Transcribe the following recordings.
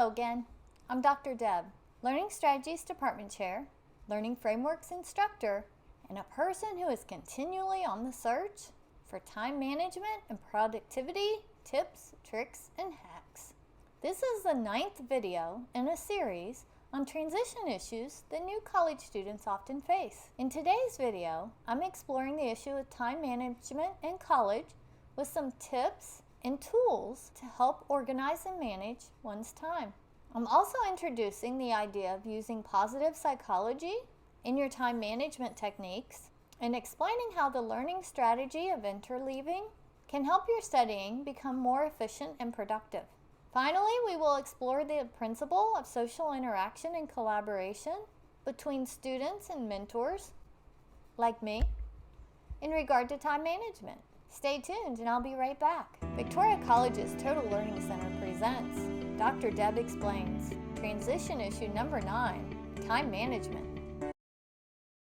Hello again. I'm Dr. Deb, Learning Strategies Department Chair, Learning Frameworks Instructor, and a person who is continually on the search for time management and productivity tips, tricks, and hacks. This is the 9th video in a series on transition issues that new college students often face. In today's video, I'm exploring the issue of time management in college with some tips and tools to help organize and manage one's time. I'm also introducing the idea of using positive psychology in your time management techniques and explaining how the learning strategy of interleaving can help your studying become more efficient and productive. Finally, we will explore the principle of social interaction and collaboration between students and mentors, like me, in regard to time management. Stay tuned and I'll be right back. Victoria College's Total Learning Center presents Dr. Deb Explains, Transition Issue Number 9, Time Management.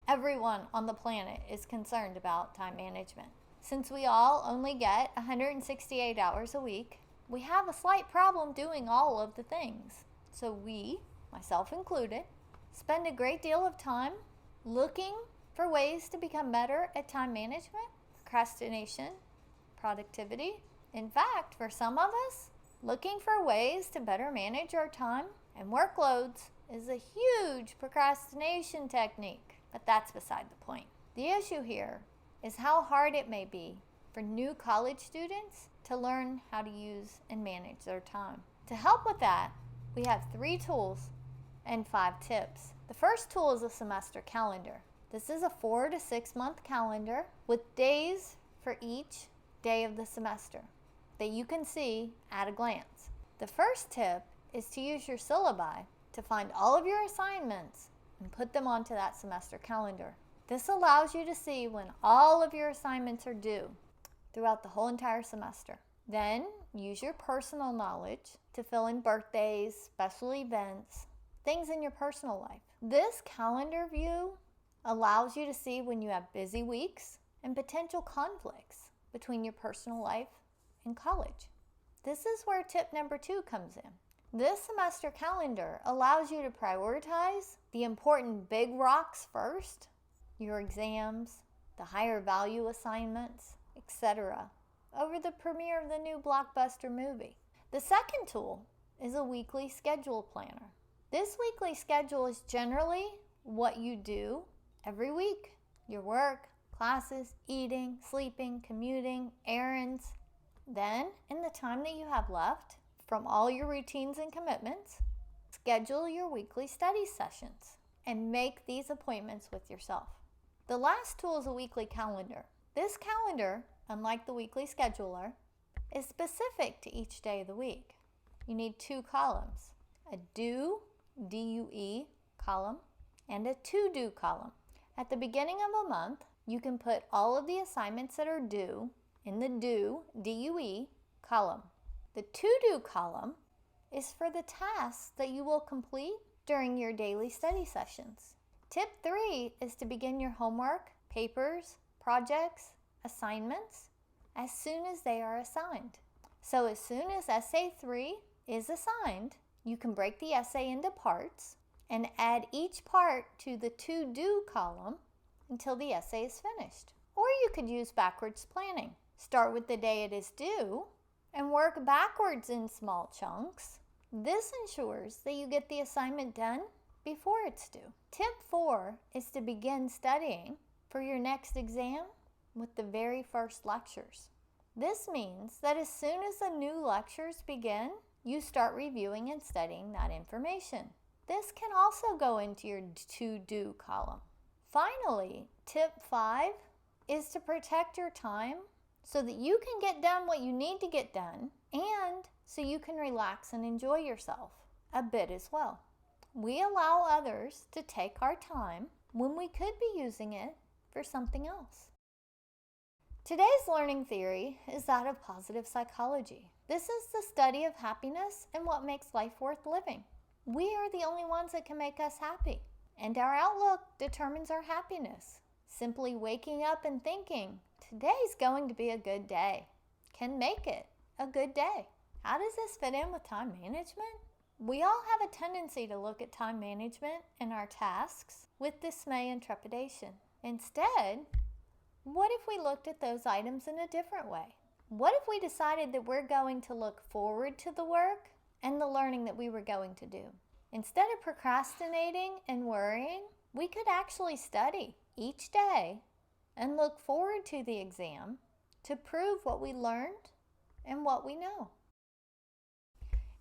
Everyone on the planet is concerned about time management. Since we all only get 168 hours a week, we have a slight problem doing all of the things. So we, myself included, spend a great deal of time looking for ways to become better at time management, procrastination, productivity. In fact, for some of us, looking for ways to better manage our time and workloads is a huge procrastination technique. But that's beside the point. The issue here is how hard it may be for new college students to learn how to use and manage their time. To help with that, we have 3 tools and 5 tips. The first tool is a semester calendar. This is a 4 to 6 month calendar with days for each day of the semester that you can see at a glance. The first tip is to use your syllabi to find all of your assignments and put them onto that semester calendar. This allows you to see when all of your assignments are due throughout the whole entire semester. Then use your personal knowledge to fill in birthdays, special events, things in your personal life. This calendar view allows you to see when you have busy weeks and potential conflicts between your personal life and college. This is where tip number 2 comes in. This semester calendar allows you to prioritize the important big rocks first, your exams, the higher value assignments, etc., over the premiere of the new blockbuster movie. The second tool is a weekly schedule planner. This weekly schedule is generally what you do every week. Your work, classes, eating, sleeping, commuting, errands. Then, in the time that you have left from all your routines and commitments, schedule your weekly study sessions and make these appointments with yourself. The last tool is a weekly calendar. This calendar, unlike the weekly scheduler, is specific to each day of the week. You need 2 columns, a due, D-U-E, column, and a to-do column. At the beginning of a month, you can put all of the assignments that are due in the due, D-U-E, column. The to-do column is for the tasks that you will complete during your daily study sessions. Tip 3 is to begin your homework, papers, projects, assignments as soon as they are assigned. So as soon as essay 3 is assigned, you can break the essay into parts and add each part to the to-do column until the essay is finished. Or you could use backwards planning. Start with the day it is due and work backwards in small chunks. This ensures that you get the assignment done before it's due. Tip 4 is to begin studying for your next exam with the very first lectures. This means that as soon as the new lectures begin, you start reviewing and studying that information. This can also go into your to-do column. Finally, tip 5 is to protect your time so that you can get done what you need to get done and so you can relax and enjoy yourself a bit as well. We allow others to take our time when we could be using it for something else. Today's learning theory is that of positive psychology. This is the study of happiness and what makes life worth living. We are the only ones that can make us happy, and our outlook determines our happiness. Simply waking up and thinking, today's going to be a good day, can make it a good day. How does this fit in with time management? We all have a tendency to look at time management and our tasks with dismay and trepidation. Instead, what if we looked at those items in a different way? What if we decided that we're going to look forward to the work and the learning that we were going to do? Instead of procrastinating and worrying, we could actually study each day and look forward to the exam to prove what we learned and what we know.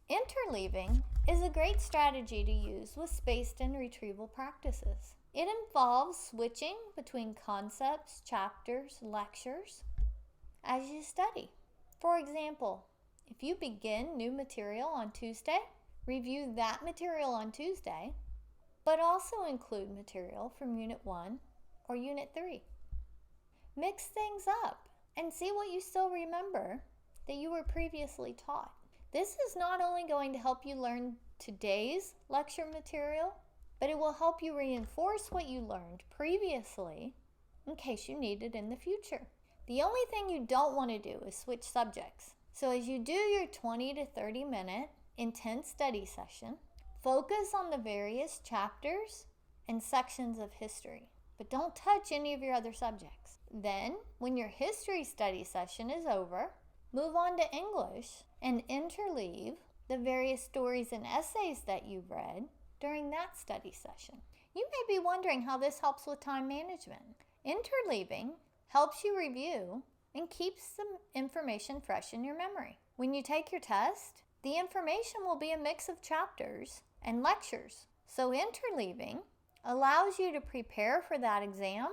Interleaving is a great strategy to use with spaced and retrieval practices. It involves switching between concepts, chapters, lectures as you study. For example, if you begin new material on Tuesday, review that material on Tuesday, but also include material from Unit 1 or Unit 3. Mix things up and see what you still remember that you were previously taught. This is not only going to help you learn today's lecture material, but it will help you reinforce what you learned previously in case you need it in the future. The only thing you don't want to do is switch subjects. So as you do your 20 to 30 minute intense study session, focus on the various chapters and sections of history, but don't touch any of your other subjects. Then, when your history study session is over, move on to English and interleave the various stories and essays that you've read during that study session. You may be wondering how this helps with time management. Interleaving helps you review and keeps some information fresh in your memory. When you take your test, the information will be a mix of chapters and lectures. So interleaving allows you to prepare for that exam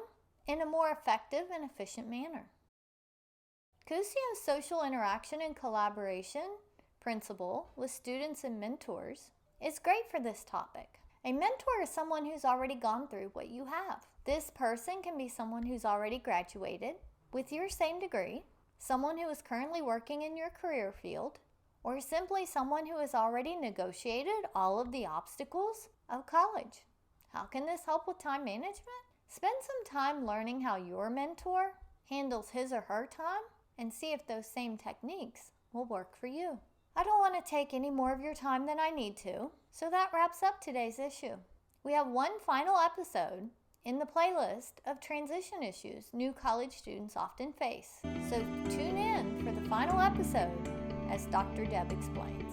in a more effective and efficient manner. Cusio's social interaction and collaboration principle with students and mentors is great for this topic. A mentor is someone who's already gone through what you have. This person can be someone who's already graduated with your same degree, someone who is currently working in your career field, or simply someone who has already negotiated all of the obstacles of college. How can this help with time management? Spend some time learning how your mentor handles his or her time and see if those same techniques will work for you. I don't want to take any more of your time than I need to, so that wraps up today's issue. We have one final episode in the playlist of transition issues new college students often face. So tune in for the final episode as Dr. Deb explains.